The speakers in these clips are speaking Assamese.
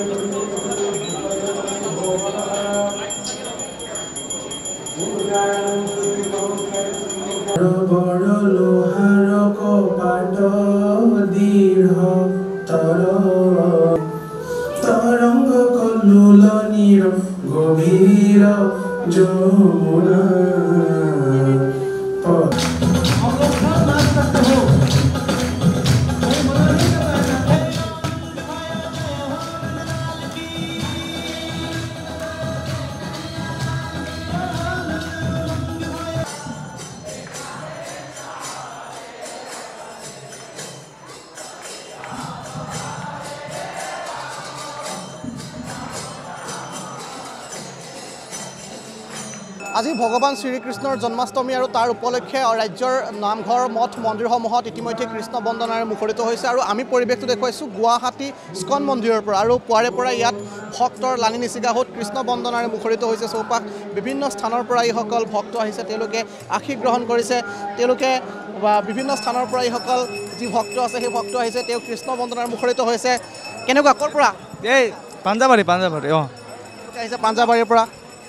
তৰঙ্গ কল্লোল নীৰ গভীৰ যমুনা আজি ভগৱান শ্ৰীকৃষ্ণৰ জন্মাষ্টমী আৰু তাৰ উপলক্ষে ৰাজ্যৰ নামঘৰ মঠ মন্দিৰসমূহত ইতিমধ্যে কৃষ্ণ বন্দনাৰে মুখৰিত হৈছে আৰু আমি পৰিৱেশটো দেখুৱাইছোঁ গুৱাহাটী ইস্কন মন্দিৰৰ পৰা আৰু পুৱাৰে পৰা ইয়াত ভক্তৰ লানি নিচিগা হোত কৃষ্ণ বন্দনাৰে মুখৰিত হৈছে চৌপাশ বিভিন্ন স্থানৰ পৰা এইসকল ভক্ত আহিছে তেওঁলোকে আশীষ গ্ৰহণ কৰিছে তেওঁলোকে বিভিন্ন স্থানৰ পৰা এইসকল যি ভক্ত আছে সেই ভক্ত আহিছে তেওঁ কৃষ্ণ বন্দনাৰে মুখৰিত হৈছে কেনেকুৱা ক'ৰ পৰা এই পাঞ্জাবাৰী আহিছে পাঞ্জাবাৰীৰ পৰা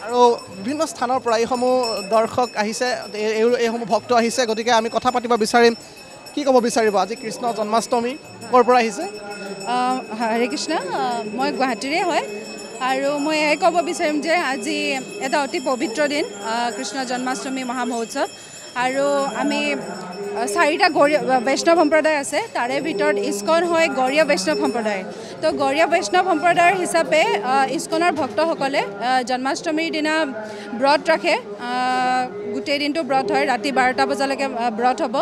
আৰু বিভিন্ন স্থানৰ পৰা এইসমূহ দৰ্শক আহিছে এইসমূহ ভক্ত আহিছে গতিকে আমি কথা পাতিব বিচাৰিম কি ক'ব বিচাৰিব আজি কৃষ্ণ জন্মাষ্টমী ক'ৰ পৰা আহিছে হৰে কৃষ্ণ মই গুৱাহাটীৰে হয় আৰু মই এয়াই ক'ব বিচাৰিম যে আজি এটা অতি পবিত্ৰ দিন কৃষ্ণ জন্মাষ্টমী মহামহোৎসৱ আৰু আমি চাৰিটা বৈষ্ণৱ সম্প্ৰদায় আছে তাৰে ভিতৰত ইস্কন হয় গৌৰীয় বৈষ্ণৱ সম্প্ৰদায় তো গৌৰীয় বৈষ্ণৱ সম্প্ৰদায়ৰ হিচাপে ইস্কনৰ ভক্তসকলে জন্মাষ্টমীৰ দিনা ব্ৰত ৰাখে গোটেই দিনটো ব্ৰত হয় ৰাতি 12টা বজালৈকে ব্ৰত হ'ব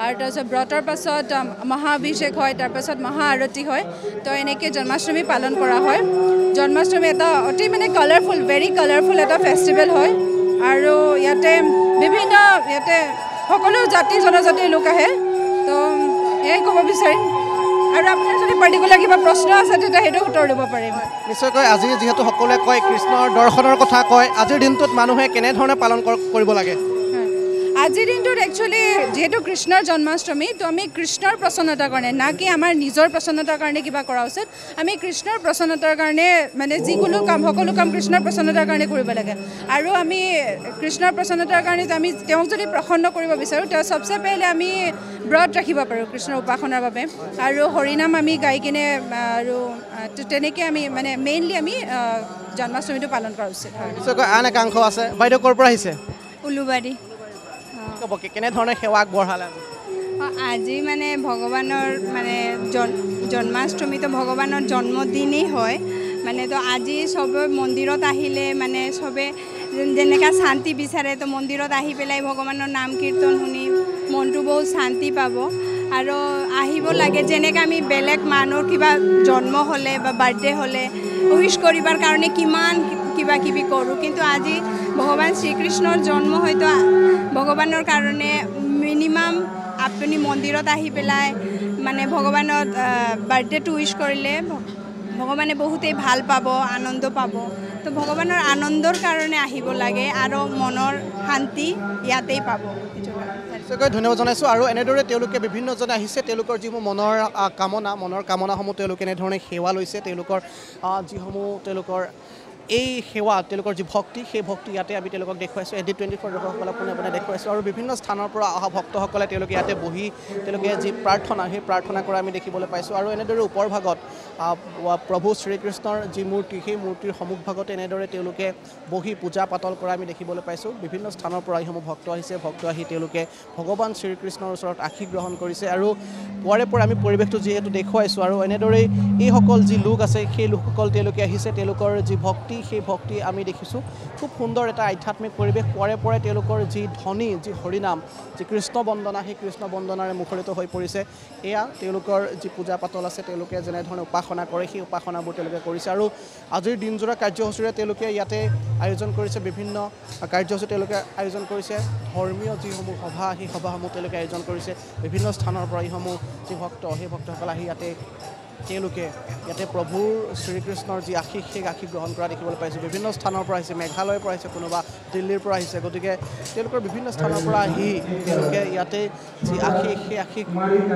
আৰু তাৰপিছত ব্ৰতৰ পাছত মহাঅভিষেক হয় তাৰপাছত মহা আৰতি হয় তো এনেকৈ জন্মাষ্টমী পালন কৰা হয় জন্মাষ্টমী এটা অতি মানে কালাৰফুল ভেৰি কালাৰফুল এটা ফেষ্টিভেল হয় আৰু ইয়াতে বিভিন্ন সকলো জাতি জনজাতিৰ লোক আহে তো এয়াই ক'ব বিচাৰিম আৰু আপোনাৰ যদি পাৰ্টিকুলাৰ কিবা প্ৰশ্ন আছে তেতিয়া সেইটো উত্তৰ দিব পাৰিম নিশ্চয়কৈ আজি যিহেতু সকলোৱে কয় কৃষ্ণৰ দৰ্শনৰ কথা কয় আজিৰ দিনটোত মানুহে কেনেধৰণে পালন কৰিব লাগে আজিৰ দিনটোত একচুৱেলি যেহেতু কৃষ্ণৰ জন্মাষ্টমী তো আমি কৃষ্ণৰ প্ৰসন্নতাৰ কাৰণে না কি আমাৰ নিজৰ প্ৰসন্নতাৰ কাৰণে কিবা কৰা উচিত আমি কৃষ্ণৰ প্ৰসন্নতাৰ কাৰণে মানে যিকোনো কাম সকলো কাম কৃষ্ণৰ প্ৰসন্নতাৰ কাৰণে কৰিব লাগে আৰু আমি কৃষ্ণৰ প্ৰসন্নতাৰ কাৰণে আমি তেওঁক যদি প্ৰসন্ন কৰিব বিচাৰোঁ তেওঁ সবচে পहिले আমি ব্ৰত ৰাখিব পাৰোঁ কৃষ্ণৰ উপাসনাৰ বাবে আৰু হৰিনাম আমি গাই কিনে আৰু তেনেকৈ আমি মানে মেইনলি আমি জন্মাষ্টমীটো পালন কৰা উচিত হয় নিশ্চয়কৈ আন একাংশ আছে বাইদেউ ক'ৰ পৰা আহিছে উলুবাৰী কেনেধৰণে সেৱা আগবঢ়ালে আজি মানে ভগৱানৰ মানে জন্মাষ্টমীটো ভগৱানৰ জন্মদিনেই হয় মানে তো আজি সবে মন্দিৰত আহিলে মানে সবে যেনেকৈ শান্তি বিচাৰে তো মন্দিৰত আহি পেলাই ভগৱানৰ নাম কীৰ্তন শুনি মনটো বহুত শান্তি পাব আৰু আহিব লাগে যেনেকৈ আমি বেলেগ মানুহৰ কিবা জন্ম হ'লে বা বাৰ্থডে হ'লে উইশ কৰিবৰ কাৰণে কিমান কিবা কিবি কৰোঁ কিন্তু আজি ভগৱান শ্ৰীকৃষ্ণৰ জন্ম হয়তো ভগৱানৰ কাৰণে মিনিমাম আপুনি মন্দিৰত আহি পেলাই মানে ভগৱানত বাৰ্থডেটো উইশ কৰিলে ভগৱানে বহুতেই ভাল পাব আনন্দ পাব তো ভগৱানৰ আনন্দৰ কাৰণে আহিব লাগে আৰু মনৰ শান্তি ইয়াতেই পাব নিশ্চয়কৈ ধন্যবাদ জনাইছোঁ আৰু এনেদৰে তেওঁলোকে বিভিন্নজনে আহিছে তেওঁলোকৰ যিসমূহ মনৰ কামনাসমূহ তেওঁলোকে এনেধৰণে সেৱা লৈছে তেওঁলোকৰ যিসমূহ তেওঁলোকৰ এই সেৱা তেওঁলোকৰ যি ভক্তি সেই ভক্তি ইয়াতে আমি তেওঁলোকক দেখুৱাইছোঁ AD24 দৰ্শকসকলক পোনে দেখুৱাইছোঁ আৰু বিভিন্ন স্থানৰ পৰা অহা ভক্তসকলে তেওঁলোকে ইয়াতে বহি তেওঁলোকে যি প্ৰাৰ্থনা সেই প্ৰাৰ্থনা কৰা আমি দেখিবলৈ পাইছোঁ আৰু এনেদৰে ওপৰ ভাগত প্ৰভু শ্ৰীকৃষ্ণৰ যি মূৰ্তি সেই মূৰ্তিৰ সন্মুখভাগতে এনেদৰে তেওঁলোকে বহি পূজা পাতল কৰা আমি দেখিবলৈ পাইছোঁ বিভিন্ন স্থানৰ পৰা এইসমূহ ভক্ত আহিছে ভক্ত আহি তেওঁলোকে ভগৱান শ্ৰীকৃষ্ণৰ ওচৰত আশীষ গ্ৰহণ কৰিছে আৰু পুৱাৰে পৰা আমি পৰিৱেশটো যিহেতু দেখুৱাইছোঁ আৰু এনেদৰেই এইসকল যি লোক আছে সেই লোকসকল তেওঁলোকে আহিছে তেওঁলোকৰ যি ভক্তি সেই ভক্তি আমি দেখিছোঁ খুব সুন্দৰ এটা আধ্যাত্মিক পৰিৱেশ পুৱাৰে পৰাই তেওঁলোকৰ যি ধ্বনি যি হৰিনাম যি কৃষ্ণ বন্দনা সেই কৃষ্ণ বন্দনাৰে মুখৰিত হৈ পৰিছে এয়া তেওঁলোকৰ যি পূজা পাতল আছে তেওঁলোকে যেনেধৰণে উপাসনা কৰে সেই উপাসনাবোৰ তেওঁলোকে কৰিছে আৰু আজিৰ দিনজোৰা কাৰ্যসূচীৰে তেওঁলোকে ইয়াতে আয়োজন কৰিছে বিভিন্ন কাৰ্যসূচী তেওঁলোকে আয়োজন কৰিছে ধৰ্মীয় যিসমূহ সভা সেই সভাসমূহ তেওঁলোকে আয়োজন কৰিছে বিভিন্ন স্থানৰ পৰা এইসমূহ যি ভক্ত সেই ভক্তসকল আহি ইয়াতে তেওঁলোকে ইয়াতে প্ৰভুৰ শ্ৰীকৃষ্ণৰ যি আশীষ সেই আশীষ গ্ৰহণ কৰা দেখিবলৈ পাইছোঁ বিভিন্ন স্থানৰ পৰা আহিছে মেঘালয়ৰ পৰা আহিছে কোনোবা দিল্লীৰ পৰা আহিছে গতিকে তেওঁলোকৰ বিভিন্ন স্থানৰ পৰা আহি তেওঁলোকে ইয়াতে যি আশীষ সেই আশীষ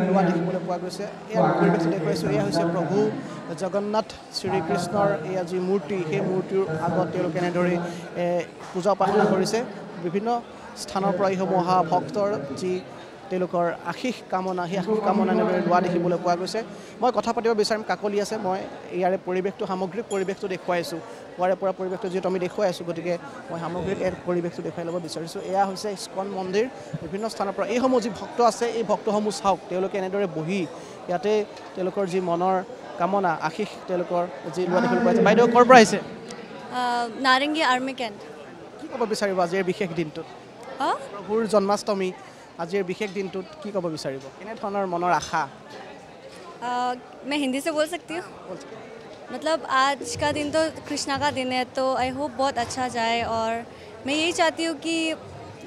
লোৱা দেখিবলৈ পোৱা গৈছে এয়া পৰিৱেশ দেখুৱাইছোঁ এয়া হৈছে প্ৰভু জগন্নাথ শ্ৰীকৃষ্ণৰ এয়া যি মূৰ্তি সেই মূৰ্তিৰ আগত তেওঁলোকে এনেদৰে পূজা উপাসনা কৰিছে বিভিন্ন স্থানৰ পৰা এইসমূহ অহা ভক্তৰ যি তেওঁলোকৰ আশীষ কামনা সেই আশীষ কামনা এনেদৰে লোৱা দেখিবলৈ পোৱা গৈছে মই কথা পাতিব বিচাৰিম কাকলি আছে মই ইয়াৰে পৰিৱেশটো সামগ্ৰিক পৰিৱেশটো দেখুৱাইছোঁ পুৱাৰে পৰা পৰিৱেশটো যিহেতু আমি দেখুৱাই আছোঁ গতিকে মই সামগ্ৰিক এই পৰিৱেশটো দেখুৱাই ল'ব বিচাৰিছোঁ এয়া হৈছে ইস্কন মন্দিৰ বিভিন্ন স্থানৰ পৰা এইসমূহ যি ভক্ত আছে এই ভক্তসমূহ চাওক তেওঁলোকে এনেদৰে বহি ইয়াতে তেওঁলোকৰ যি মনৰ কামনা আশীষ তেওঁলোকৰ যি লোৱা দেখিবলৈ পোৱা যায় বাইদেউ ক'ৰ পৰা আহিছে নাৰেংগী আৰ্মি কেণ্ট কি ক'ব বিচাৰিব আজিৰ বিশেষ দিনটোত প্ৰভুৰ জন্মাষ্টমী আজিৰ বিশেষ দিনটোত কি ক'ব বিচাৰিব কেনেধৰণৰ মনৰ আশা मैं हिंदी से बोल सकती हूँ मतलब आज का दिन तो कृष्णा का दिन है तो आई होप बहुत अच्छा जाए और मैं यही चाहती हूँ कि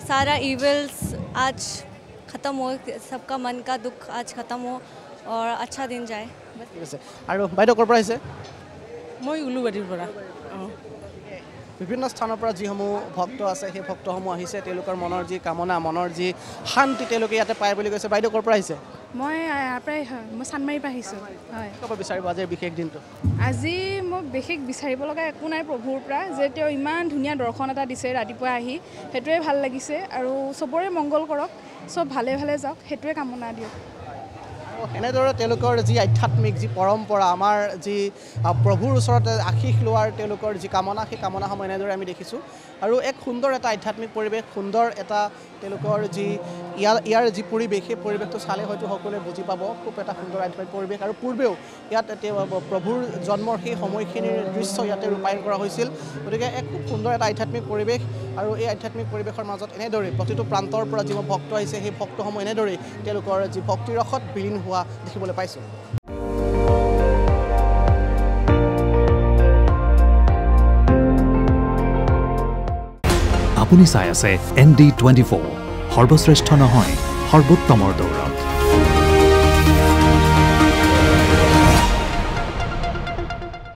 सारा इविल्स आज ख़त्म हो सबका मन का दुख आज ख़त्म हो और अच्छा दिन जाए ঠিক আছে আৰু বাইদেউ ক'ৰ পৰা আহিছে মই উলুবাৰীৰ পৰা বিভিন্ন স্থানৰ পৰা যিসমূহ ভক্ত আছে সেই ভক্তসমূহ আহিছে তেওঁলোকৰ মনৰ যি কামনা মনৰ যি শান্তি তেওঁলোকে ইয়াতে পায় বুলি কৈছে বাইদেউ ক'ৰ পৰা আহিছে মই ইয়াৰ পৰাই মই চানমাৰীৰ পৰা আহিছোঁ হয় ক'ব বিচাৰিব আজিৰ বিশেষ দিনটো আজি মোক বিশেষ বিচাৰিব লগা একো নাই প্ৰভুৰ পৰা যে তেওঁ ইমান ধুনীয়া দৰ্শন এটা দিছে ৰাতিপুৱা আহি সেইটোৱে ভাল লাগিছে আৰু চবৰে মংগল কৰক চব ভালে ভালে যাওক সেইটোৱে কামনা দিয়ক এনেদৰে তেওঁলোকৰ যি আধ্যাত্মিক যি পৰম্পৰা আমাৰ যি প্ৰভুৰ ওচৰতে আশীষ লোৱাৰ তেওঁলোকৰ যি কামনা সেই কামনাসমূহ এনেদৰে আমি দেখিছোঁ আৰু এক সুন্দৰ এটা আধ্যাত্মিক পৰিৱেশ সুন্দৰ এটা তেওঁলোকৰ যি ইয়াৰ যি পৰিৱেশ সেই পৰিৱেশটো চালে হয়তো সকলোৱে বুজি পাব খুব এটা সুন্দৰ আধ্যাত্মিক পৰিৱেশ আৰু পূৰ্বেও ইয়াত প্ৰভুৰ জন্মৰ সেই সময়খিনিৰ দৃশ্য ইয়াতে ৰূপায়ণ কৰা হৈছিল গতিকে এক খুব সুন্দৰ এটা আধ্যাত্মিক পৰিৱেশ আৰু এই আধ্যাত্মিক পৰিৱেশৰ মাজত এনেদৰে প্ৰতিটো প্ৰান্তৰ পৰা যিবোৰ ভক্ত আহিছে সেই ভক্তসমূহ এনেদৰে তেওঁলোকৰ যি ভক্তিৰসত বিলীন হোৱা দেখিবলৈ পাইছোঁ আপুনি চাই আছে ND24 সৰ্বশ্ৰেষ্ঠ নহয় সৰ্বোত্তমৰ দৌৰত